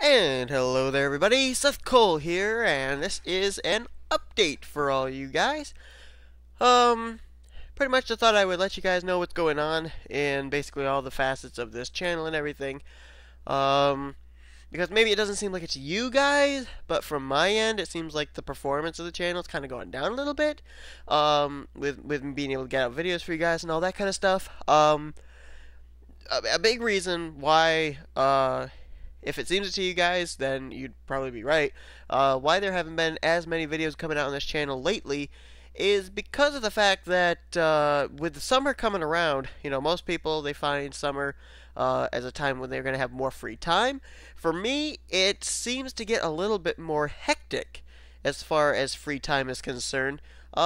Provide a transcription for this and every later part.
And hello there everybody, Seth Cole here, and this is an update for all you guys. Um, Pretty much I thought I would let you guys know what's going on in basically all the facets of this channel and everything. Um, because maybe it doesn't seem like it's you guys, but from my end it seems like the performance of the channel is kind of going down a little bit. With me being able to get out videos for you guys and all that kind of stuff. A big reason why, if it seems to you guys, then you'd probably be right. Why there haven't been as many videos coming out on this channel lately is because of the fact that with the summer coming around, most people they find summer as a time when they're going to have more free time. For me, it seems to get a little bit more hectic as far as free time is concerned.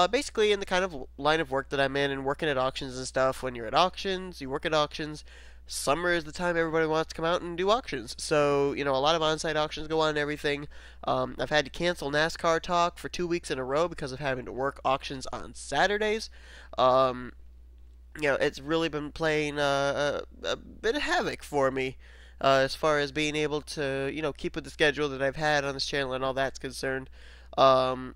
Basically, in the kind of line of work that I'm in and working at auctions and stuff, when you're at auctions, you work at auctions, summer is the time everybody wants to come out and do auctions. So, a lot of on-site auctions go on and everything. I've had to cancel NASCAR talk for 2 weeks in a row because of having to work auctions on Saturdays. Um, it's really been playing a bit of havoc for me as far as being able to, keep with the schedule that I've had on this channel and all that's concerned. Um,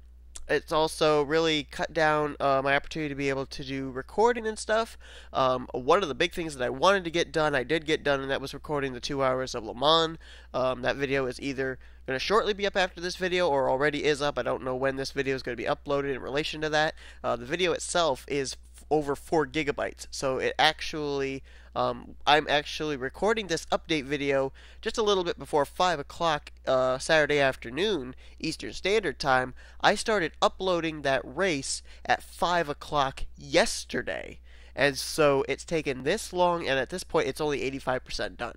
it's also really cut down my opportunity to be able to do recording and stuff. One of the big things that I wanted to get done, I did get done, and that was recording the 2 hours of Le Mans. That video is either going to shortly be up after this video or already is up. I don't know when this video is going to be uploaded in relation to that. The video itself is over 4 gigabytes, so it actually I'm actually recording this update video just a little bit before 5 o'clock Saturday afternoon Eastern Standard Time. I started uploading that race at 5 o'clock yesterday, and so it's taken this long, and at this point it's only 85% done.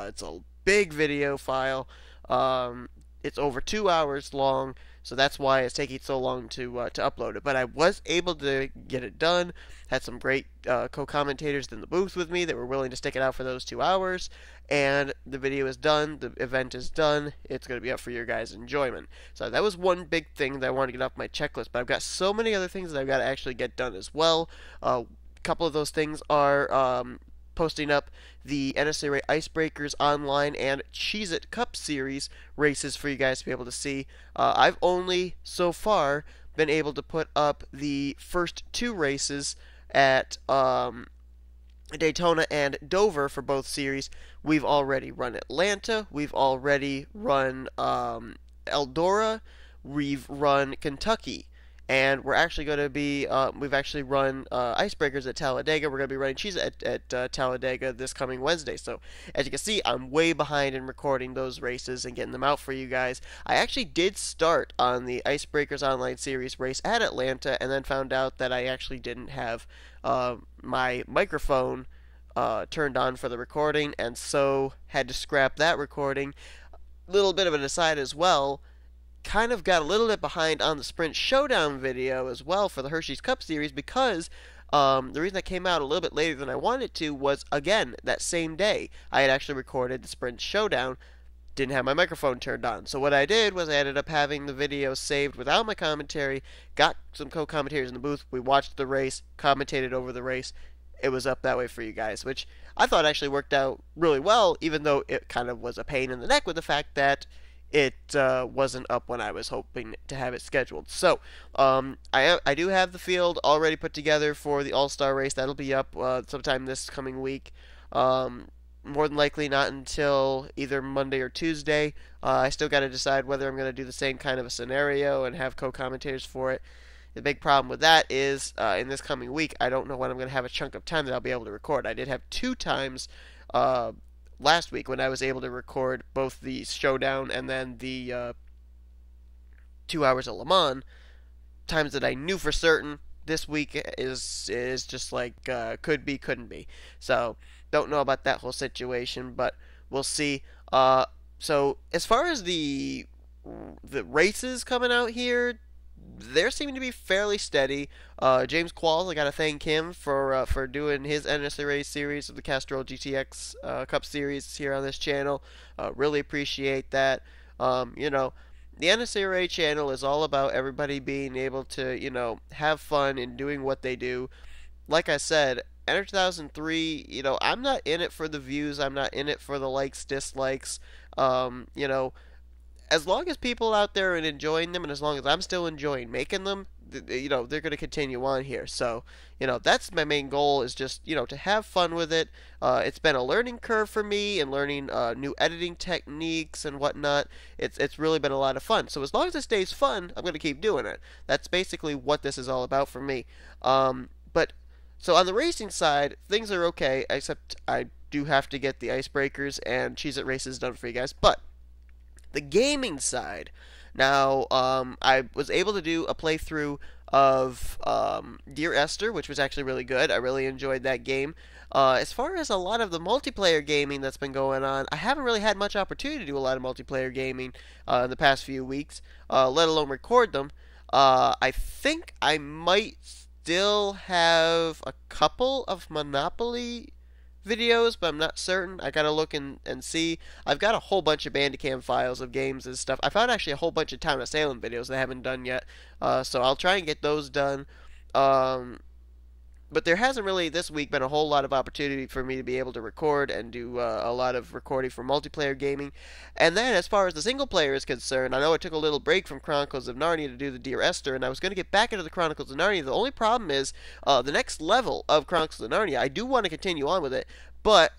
It's a big video file. It's over 2 hours long, so that's why it's taking so long to upload it. But I was able to get it done. Had some great co-commentators in the booth with me that were willing to stick it out for those 2 hours. And the video is done. The event is done. It's going to be up for your guys' enjoyment. So that was one big thing that I wanted to get off my checklist. But I've got so many other things that I've got to actually get done as well. A couple of those things are posting up the NNSCRA Icebreakers Online and Cheez-It Cup Series races for you guys to be able to see. I've only, so far, been able to put up the first 2 races at Daytona and Dover for both series. We've already run Atlanta. We've already run Eldora. We've run Kentucky. And we're actually going to be, we've actually run Icebreakers at Talladega. We're going to be running Cheez at Talladega this coming Wednesday. So, as you can see, I'm way behind in recording those races and getting them out for you guys. I actually did start on the Icebreakers Online Series race at Atlanta and then found out that I actually didn't have my microphone turned on for the recording, and so had to scrap that recording. Little bit of an aside as well. Kind of got a little bit behind on the Sprint Showdown video as well for the Hershey's Cup Series because the reason I came out a little bit later than I wanted to was, again, that same day I had actually recorded the Sprint Showdown, didn't have my microphone turned on. So what I did was I ended up having the video saved without my commentary, got some co-commentators in the booth, we watched the race, commentated over the race. It was up that way for you guys, which I thought actually worked out really well, even though it kind of was a pain in the neck with the fact that it wasn't up when I was hoping to have it scheduled. So, I do have the field already put together for the All-Star race. That'll be up sometime this coming week. More than likely not until either Monday or Tuesday. I still got to decide whether I'm going to do the same kind of a scenario and have co-commentators for it. The big problem with that is, in this coming week, I don't know when I'm going to have a chunk of time that I'll be able to record. I did have 2 times last week when I was able to record both the Showdown and then the 2 hours of Le Mans, times that I knew for certain. This week is just like could be, couldn't be. So don't know about that whole situation, but we'll see. So as far as the races coming out here, they're seeming to be fairly steady. James Qualls, I gotta thank him for doing his NNSCRA series of the Castrol GTX Cup Series here on this channel. Really appreciate that. The NNSCRA channel is all about everybody being able to, have fun and doing what they do. Like I said, Enter 2003, I'm not in it for the views. I'm not in it for the likes, dislikes. Um, you know, as long as people out there are enjoying them, and as long as I'm still enjoying making them, they're going to continue on here. So, that's my main goal is just, to have fun with it. It's been a learning curve for me and learning new editing techniques and whatnot. It's really been a lot of fun. So as long as it stays fun, I'm going to keep doing it. That's basically what this is all about for me. But so on the racing side, things are okay, except I do have to get the icebreakers and Cheez-It races done for you guys. But the gaming side. Now, I was able to do a playthrough of Dear Esther, which was actually really good. I really enjoyed that game. As far as a lot of the multiplayer gaming that's been going on, I haven't really had much opportunity to do a lot of multiplayer gaming in the past few weeks, let alone record them. I think I might still have a couple of Monopoly videos, but I'm not certain. I gotta look and see. I've got a whole bunch of Bandicam files of games and stuff. I found actually a whole bunch of Town of Salem videos that I haven't done yet, so I'll try and get those done. Um, but there hasn't really this week been a whole lot of opportunity for me to be able to record and do a lot of recording for multiplayer gaming. And then as far as the single player is concerned, I know I took a little break from Chronicles of Narnia to do the Dear Esther, and I was going to get back into the Chronicles of Narnia. The only problem is the next level of Chronicles of Narnia. I do want to continue on with it, but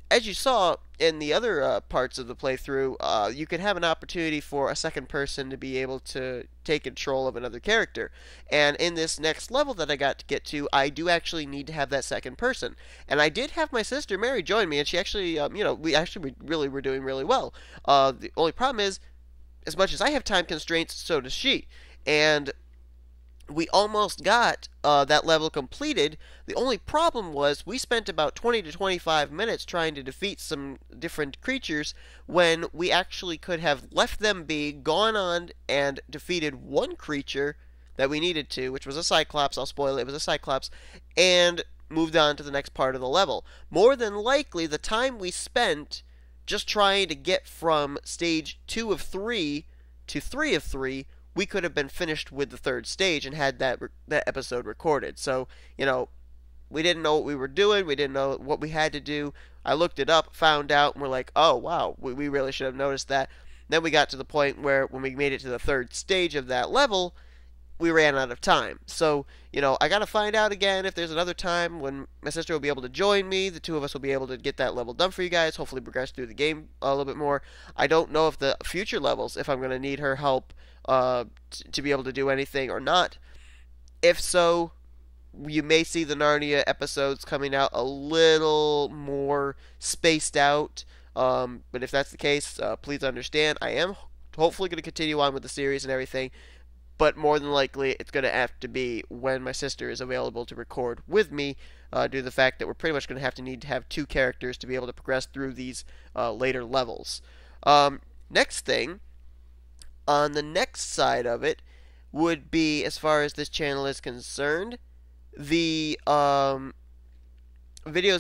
as you saw in the other parts of the playthrough, you can have an opportunity for a second person to be able to take control of another character. And in this next level that I got to get to, I do actually need to have that second person. And I did have my sister Mary join me, and she actually, we really were doing really well. The only problem is, as much as I have time constraints, so does she. And we almost got that level completed. The only problem was we spent about 20 to 25 minutes trying to defeat some different creatures when we actually could have left them be, gone on and defeated one creature that we needed to, which was a Cyclops. I'll spoil it. It was a Cyclops, and moved on to the next part of the level. More than likely, the time we spent just trying to get from stage 2 of 3 to 3 of 3, we could have been finished with the third stage and had that episode recorded. So, we didn't know what we were doing. We didn't know what we had to do. I looked it up, found out, and we're like, oh, wow, we really should have noticed that. Then we got to the point where when we made it to the third stage of that level, we ran out of time. So, I got to find out again if there's another time when my sister will be able to join me. The two of us will be able to get that level done for you guys, hopefully progress through the game a little bit more. I don't know if the future levels, if I'm going to need her help to be able to do anything or not. If so, you may see the Narnia episodes coming out a little more spaced out. But if that's the case, please understand. I am hopefully going to continue on with the series and everything. But more than likely, it's going to have to be when my sister is available to record with me, due to the fact that we're pretty much going to need to have two characters to be able to progress through these later levels. Next thing, on the next side of it, would be, as far as this channel is concerned, the videos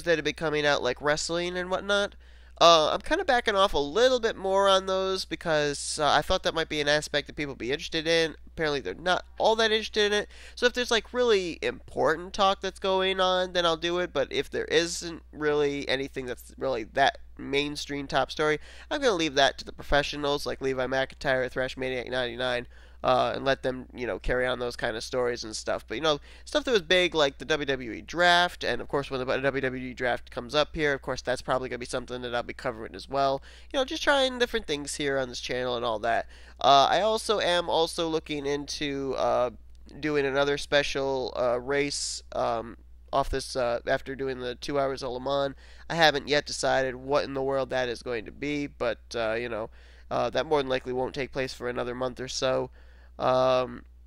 that have been coming out, like wrestling and whatnot. I'm kind of backing off a little bit more on those because I thought that might be an aspect that people would be interested in. Apparently they're not all that interested in it. So if there's like really important talk that's going on, then I'll do it. But if there isn't really anything that's really that mainstream top story, I'm going to leave that to the professionals like Levi McIntyre at Thrashmaniac 99. And let them, carry on those kind of stories and stuff. But, stuff that was big, like the WWE draft, and of course when the WWE draft comes up here, of course that's probably going to be something that I'll be covering as well. Just trying different things here on this channel and all that. I also am looking into doing another special race off this after doing the 2 hours of Le Mans. I haven't yet decided what in the world that is going to be, but, that more than likely won't take place for another month or so.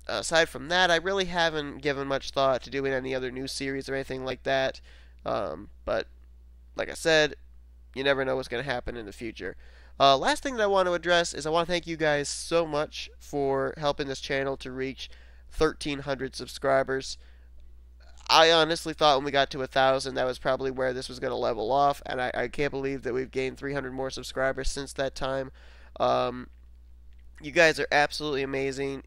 Aside from that, I really haven't given much thought to doing any other new series or anything like that. But like I said, you never know what's going to happen in the future. Last thing that I want to address is I want to thank you guys so much for helping this channel to reach 1,300 subscribers. I honestly thought when we got to 1,000 that was probably where this was going to level off, and I can't believe that we've gained 300 more subscribers since that time. You guys are absolutely amazing.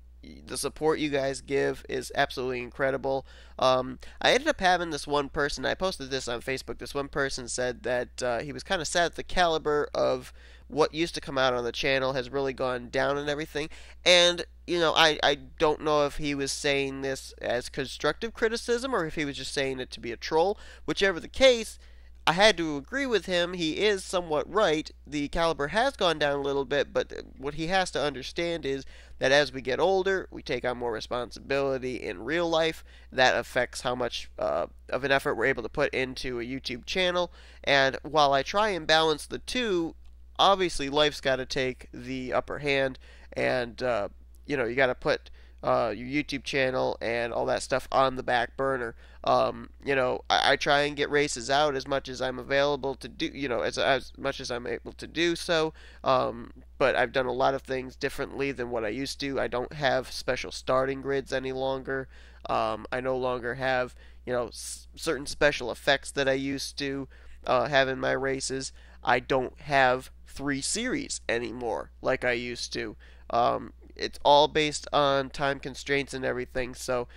the support you guys give is absolutely incredible. I ended up having this one person, I posted this on Facebook, this one person said that he was kind of sad that the caliber of what used to come out on the channel has really gone down and everything. And, I don't know if he was saying this as constructive criticism or if he was just saying it to be a troll. Whichever the case, I had to agree with him. He is somewhat right. The caliber has gone down a little bit, but what he has to understand is that as we get older, we take on more responsibility in real life. That affects how much of an effort we're able to put into a YouTube channel. And while I try and balance the two, obviously life's got to take the upper hand, and you got to put your YouTube channel and all that stuff on the back burner. I try and get races out as much as I'm available to do, as much as I'm able to do so. But I've done a lot of things differently than what I used to. I don't have special starting grids any longer. I no longer have, certain special effects that I used to have in my races. I don't have 3 series anymore like I used to. It's all based on time constraints and everything. So,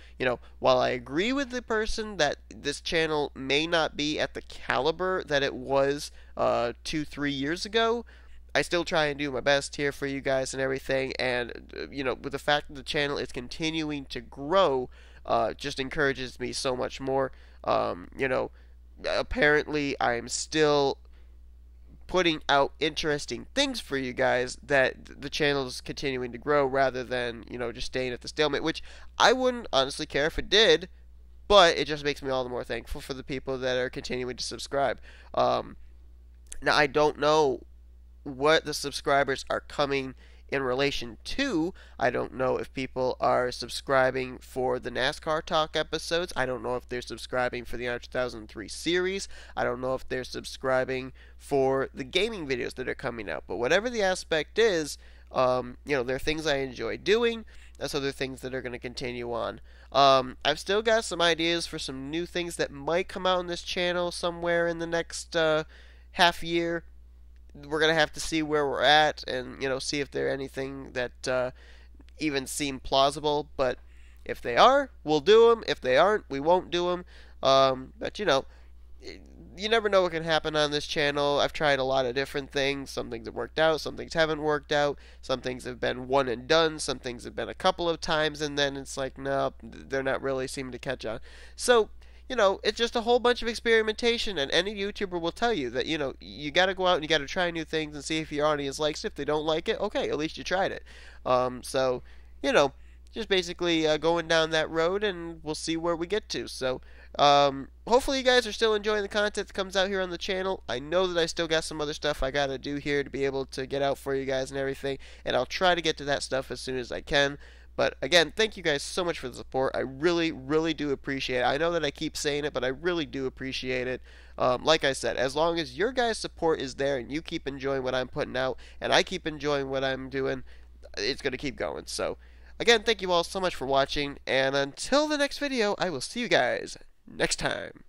while I agree with the person that this channel may not be at the caliber that it was 2-3 years ago, I still try and do my best here for you guys and everything. And, with the fact that the channel is continuing to grow, just encourages me so much more. Apparently I'm still putting out interesting things for you guys, that the channel is continuing to grow rather than, just staying at the stalemate, which I wouldn't honestly care if it did, but it just makes me all the more thankful for the people that are continuing to subscribe. Now, I don't know what the subscribers are coming in relation to. I don't know if people are subscribing for the NASCAR Talk episodes. I don't know if they're subscribing for the 2003 series. I don't know if they're subscribing for the gaming videos that are coming out. But whatever the aspect is, there are things I enjoy doing. So there are things that are going to continue on. I've still got some ideas for some new things that might come out on this channel somewhere in the next half year. We're going to have to see where we're at and, see if there's anything that even seem plausible. But if they are, we'll do them. If they aren't, we won't do them. But, you never know what can happen on this channel. I've tried a lot of different things. Some things have worked out. Some things haven't worked out. Some things have been one and done. Some things have been a couple of times. And then it's like, no, they're not really seeming to catch on. So, it's just a whole bunch of experimentation, and any YouTuber will tell you that, you got to go out and you got to try new things and see if your audience likes it. If they don't like it, okay, at least you tried it. So, just basically going down that road, and we'll see where we get to. So, hopefully you guys are still enjoying the content that comes out here on the channel. I know that I still got some other stuff I got to do here to be able to get out for you guys and everything, and I'll try to get to that stuff as soon as I can. But again, thank you guys so much for the support. I really, really do appreciate it. I know that I keep saying it, but I really do appreciate it. Like I said, as long as your guys' support is there and you keep enjoying what I'm putting out and I keep enjoying what I'm doing, it's going to keep going. So, again, thank you all so much for watching. And until the next video, I will see you guys next time.